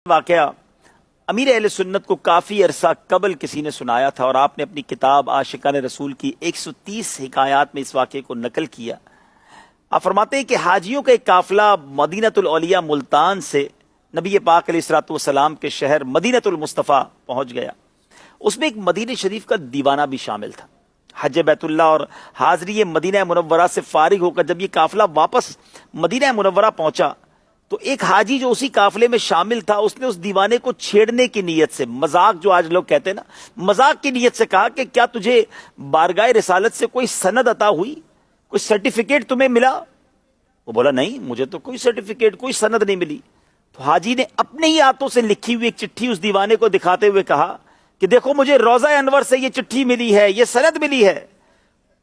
واقعہ امیر اہل سنت کو کافی عرصہ قبل کسی نے سنایا تھا اور آپ نے اپنی کتاب عاشقان رسول کی 130 حکایات میں اس واقعے کو نقل کیا۔ آپ فرماتے ہیں کہ حاجیوں کا ایک قافلہ مدینۃ الاولیاء ملتان سے نبی پاک علیہ الصلوۃ والسلام کے شہر مدینۃ المصطفیٰ پہنچ گیا۔ اس میں ایک مدینہ شریف کا دیوانہ بھی شامل تھا۔ حج بیت اللہ اور حاضری مدینہ منورہ سے فارغ ہو کر جب یہ قافلہ واپس مدینہ منورہ پہنچا تو ایک حاجی جو اسی قافلے میں شامل تھا اس نے اس دیوانے کو چھیڑنے کی نیت سے، مذاق جو آج لوگ کہتے ہیں نا، مذاق کی نیت سے کہا کہ کیا تجھے بارگاہ رسالت سے کوئی سند عطا ہوئی، کوئی سرٹیفکیٹ تمہیں ملا؟ وہ بولا نہیں، مجھے تو کوئی سرٹیفکیٹ، کوئی سند نہیں ملی۔ تو حاجی نے اپنے ہی ہاتھوں سے لکھی ہوئی ایک چٹھی اس دیوانے کو دکھاتے ہوئے کہا کہ دیکھو مجھے روضہ انور سے یہ چٹھی ملی ہے، یہ سند ملی ہے۔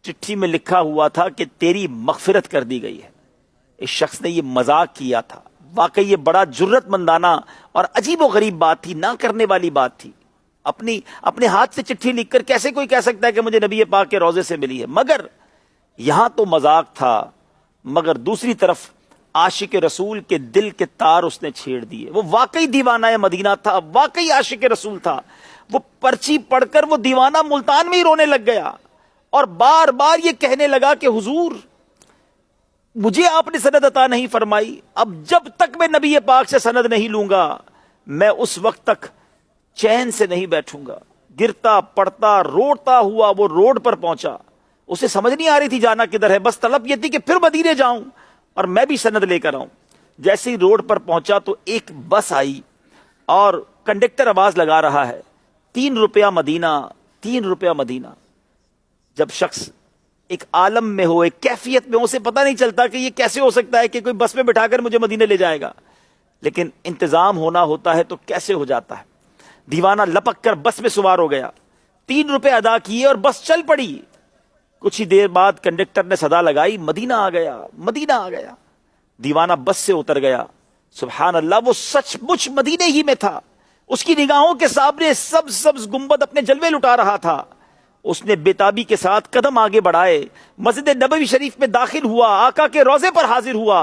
چٹھی میں لکھا ہوا تھا کہ تیری مغفرت کر دی گئی ہے۔ اس شخص نے یہ مذاق کیا تھا، واقعی یہ بڑا جرت مندانہ اور عجیب و غریب بات تھی، نہ کرنے والی بات تھی۔ اپنے ہاتھ سے چٹھی لکھ کر کیسے کوئی کہہ سکتا ہے کہ مجھے نبی پاک کے روضے سے ملی ہے؟ مگر یہاں تو مذاق تھا، مگر دوسری طرف عاشق رسول کے دل کے تار اس نے چھیڑ دیے۔ وہ واقعی دیوانہ مدینہ تھا، واقعی عاشق رسول تھا۔ وہ پرچی پڑھ کر وہ دیوانہ ملتان میں ہی رونے لگ گیا اور بار بار یہ کہنے لگا کہ حضور مجھے آپ نے سند عطا نہیں فرمائی، اب جب تک میں نبی پاک سے سند نہیں لوں گا میں اس وقت تک چین سے نہیں بیٹھوں گا۔ گرتا پڑتا روڑتا ہوا وہ روڈ پر پہنچا۔ اسے سمجھ نہیں آ رہی تھی جانا کدھر ہے، بس طلب یہ تھی کہ پھر مدینے جاؤں اور میں بھی سند لے کر آؤں۔ جیسے ہی روڈ پر پہنچا تو ایک بس آئی اور کنڈکٹر آواز لگا رہا ہے 3 روپیہ مدینہ، 3 روپیہ مدینہ۔ جب شخص ایک عالم میں ہو، ایک کیفیت میں ہو، اسے پتہ نہیں چلتا کہ یہ کیسے ہو سکتا ہے کہ کوئی بس میں بٹھا کر مجھے مدینے لے جائے گا، لیکن انتظام ہونا ہوتا ہے تو کیسے ہو جاتا ہے۔ دیوانہ لپک کر بس میں سوار ہو گیا، 3 روپے ادا کیے اور بس چل پڑی۔ کچھ ہی دیر بعد کنڈکٹر نے صدا لگائی، مدینہ آ گیا، مدینہ آ گیا۔ دیوانہ بس سے اتر گیا۔ سبحان اللہ، وہ سچ مچ مدینے ہی میں تھا۔ اس کی نگاہوں کے سامنے سبز سبز گنبد اپنے جلوے لٹا رہا تھا۔ اس نے بے تابی کے ساتھ قدم آگے بڑھائے، مسجد نبوی شریف میں داخل ہوا، آقا کے روضے پر حاضر ہوا۔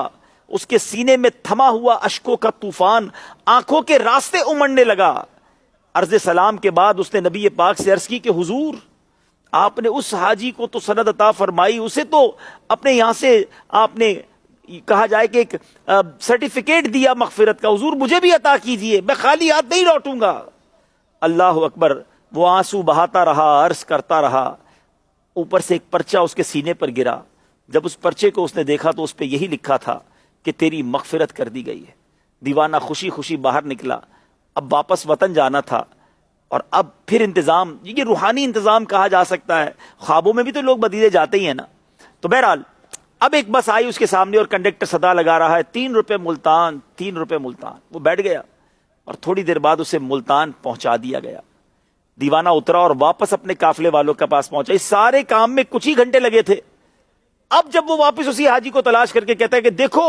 اس کے سینے میں تھما ہوا اشکوں کا طوفان آنکھوں کے راستے امڑنے لگا۔ عرض سلام کے بعد اس نے نبی پاک سے عرض کی کہ حضور آپ نے اس حاجی کو تو سند عطا فرمائی، اسے تو اپنے یہاں سے آپ نے کہا جائے کہ ایک سرٹیفکیٹ دیا مغفرت کا، حضور مجھے بھی عطا کیجئے، میں خالی ہاتھ نہیں لوٹوں گا۔ اللہ اکبر۔ وہ آنسو بہاتا رہا، عرض کرتا رہا۔ اوپر سے ایک پرچہ اس کے سینے پر گرا۔ جب اس پرچے کو اس نے دیکھا تو اس پہ یہی لکھا تھا کہ تیری مغفرت کر دی گئی ہے۔ دیوانہ خوشی خوشی باہر نکلا۔ اب واپس وطن جانا تھا اور اب پھر انتظام، یہ روحانی انتظام کہا جا سکتا ہے، خوابوں میں بھی تو لوگ مدینے جاتے ہی ہیں نا۔ تو بہرحال اب ایک بس آئی اس کے سامنے اور کنڈکٹر صدا لگا رہا ہے 3 روپے ملتان، 3 روپے ملتان۔ وہ بیٹھ گیا اور تھوڑی دیر بعد اسے ملتان پہنچا دیا گیا۔ دیوانہ اترا اور واپس اپنے قافلے والوں کے پاس پہنچا۔ اس سارے کام میں کچھ ہی گھنٹے لگے تھے۔ اب جب وہ واپس اسی حاجی کو تلاش کر کے کہتا ہے کہ دیکھو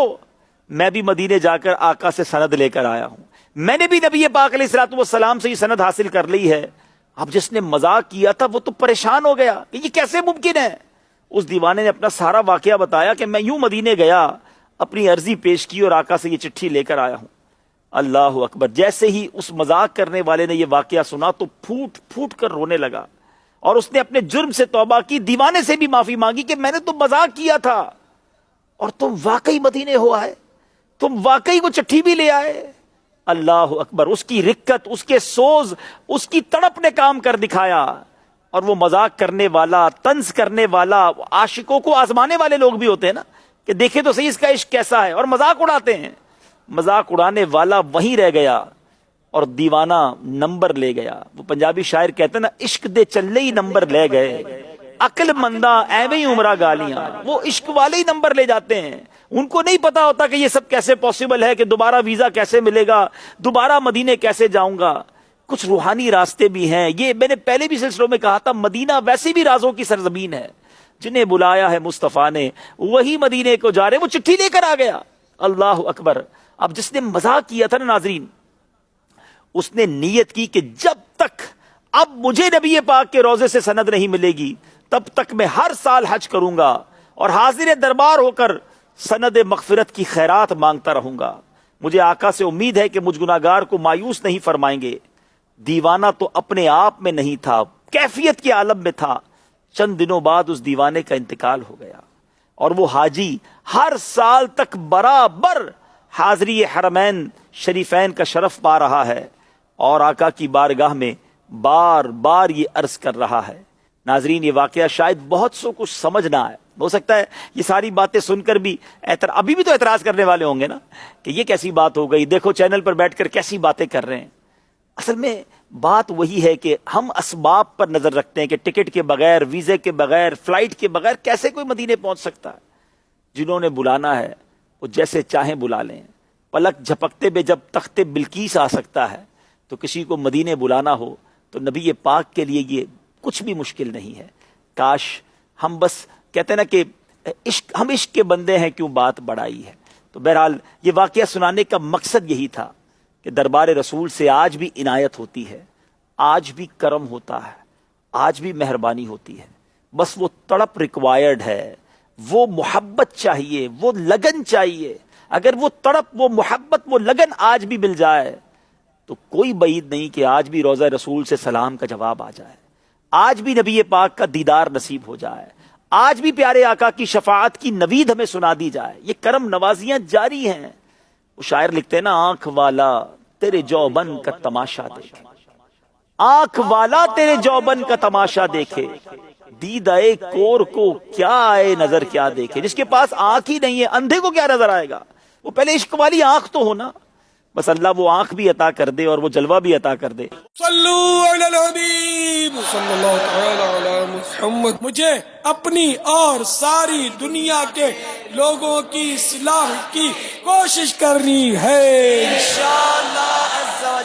میں بھی مدینے جا کر آقا سے سند لے کر آیا ہوں، میں نے بھی نبی پاک علیہ الصلوۃ والسلام سے یہ سند حاصل کر لی ہے۔ اب جس نے مذاق کیا تھا وہ تو پریشان ہو گیا کہ یہ کیسے ممکن ہے۔ اس دیوانے نے اپنا سارا واقعہ بتایا کہ میں یوں مدینے گیا، اپنی عرضی پیش کی اور آقا سے یہ چٹھی لے کر آیا ہوں۔ اللہ اکبر۔ جیسے ہی اس مذاق کرنے والے نے یہ واقعہ سنا تو پھوٹ پھوٹ کر رونے لگا اور اس نے اپنے جرم سے توبہ کی، دیوانے سے بھی معافی مانگی کہ میں نے تو مذاق کیا تھا اور تم واقعی مدینے ہو آئے، تم واقعی وہ چٹھی بھی لے آئے۔ اللہ اکبر۔ اس کی رکت، اس کے سوز، اس کی تڑپ نے کام کر دکھایا۔ اور وہ مذاق کرنے والا، طنز کرنے والا، عاشقوں کو آزمانے والے لوگ بھی ہوتے ہیں نا کہ دیکھیں تو صحیح اس کا عشق کیسا ہے، اور مذاق اڑاتے ہیں۔ مذاق اڑانے والا وہیں رہ گیا اور دیوانہ نمبر لے گیا۔ وہ پنجابی شاعر کہتے ہیں نا، عشق دے چلے ہی نمبر لے گئے، عقل مندہ ایویں ہی عمرہ گالیاں۔ وہ عشق والے ہی نمبر لے جاتے ہیں، ان کو نہیں پتا ہوتا کہ یہ سب کیسے پاسبل ہے، کہ دوبارہ ویزا کیسے ملے گا، دوبارہ مدینے کیسے جاؤں گا۔ کچھ روحانی راستے بھی ہیں، یہ میں نے پہلے بھی سلسلوں میں کہا تھا، مدینہ ویسے بھی رازوں کی سرزمین ہے۔ جنہیں بلایا ہے مصطفیٰ نے وہی مدینے کو جا رہے۔ وہ چٹھی لے کر آ گیا۔ اللہ اکبر۔ اب جس نے مذاق کیا تھا نا ناظرین، اس نے نیت کی کہ جب تک اب مجھے نبی پاک کے روضے سے سند نہیں ملے گی تب تک میں ہر سال حج کروں گا اور حاضر دربار ہو کر سند مغفرت کی خیرات مانگتا رہوں گا۔ مجھے آقا سے امید ہے کہ مجھ گناہگار کو مایوس نہیں فرمائیں گے۔ دیوانہ تو اپنے آپ میں نہیں تھا، کیفیت کے عالم میں تھا۔ چند دنوں بعد اس دیوانے کا انتقال ہو گیا، اور وہ حاجی ہر سال تک برابر حاضری حرمین شریفین کا شرف پا رہا ہے، اور آقا کی بارگاہ میں بار بار یہ عرض کر رہا ہے۔ ناظرین، یہ واقعہ شاید بہت سو کچھ سمجھ نہ آئے، ہو سکتا ہے یہ ساری باتیں سن کر بھی ابھی بھی تو اعتراض کرنے والے ہوں گے نا کہ یہ کیسی بات ہو گئی، دیکھو چینل پر بیٹھ کر کیسی باتیں کر رہے ہیں۔ اصل میں بات وہی ہے کہ ہم اسباب پر نظر رکھتے ہیں کہ ٹکٹ کے بغیر، ویزے کے بغیر، فلائٹ کے بغیر کیسے کوئی مدینے پہنچ سکتا ہے۔ جنہوں نے بلانا ہے وہ جیسے چاہیں بلا لیں، پلک جھپکتے بے جب تخت بلقیس آ سکتا ہے تو کسی کو مدینے بلانا ہو تو نبی پاک کے لیے یہ کچھ بھی مشکل نہیں ہے۔ کاش ہم بس کہتے ہیں نا کہ ہم عشق کے بندے ہیں، کیوں بات بڑائی ہے۔ تو بہرحال یہ واقعہ سنانے کا مقصد یہی تھا کہ دربار رسول سے آج بھی عنایت ہوتی ہے، آج بھی کرم ہوتا ہے، آج بھی مہربانی ہوتی ہے، بس وہ تڑپ ریکوائرڈ ہے، وہ محبت چاہیے، وہ لگن چاہیے۔ اگر وہ تڑپ، وہ محبت، وہ لگن آج بھی مل جائے تو کوئی بعید نہیں کہ آج بھی روضہ رسول سے سلام کا جواب آ جائے، آج بھی نبی پاک کا دیدار نصیب ہو جائے، آج بھی پیارے آقا کی شفاعت کی نوید ہمیں سنا دی جائے۔ یہ کرم نوازیاں جاری ہیں۔ وہ شاعر لکھتے ہیں نا، آنکھ والا تیرے جوبن کا تماشا دیکھے، آنکھ والا تیرے جوبن کا تماشا دیکھے، دیدہ کور کو کیا آئے نظر کیا دیکھے۔ جس کے پاس آنکھ ہی نہیں ہے، اندھے کو کیا نظر آئے گا؟ وہ پہلے عشق والی آنکھ تو ہونا، بس اللہ وہ آنکھ بھی عطا کر دے اور وہ جلوہ بھی عطا کر دے۔ صلو علی الحبیب صلی اللہ تعالی علی محمد۔ مجھے اپنی اور ساری دنیا کے لوگوں کی اصلاح کی کوشش کرنی ہے انشاءاللہ۔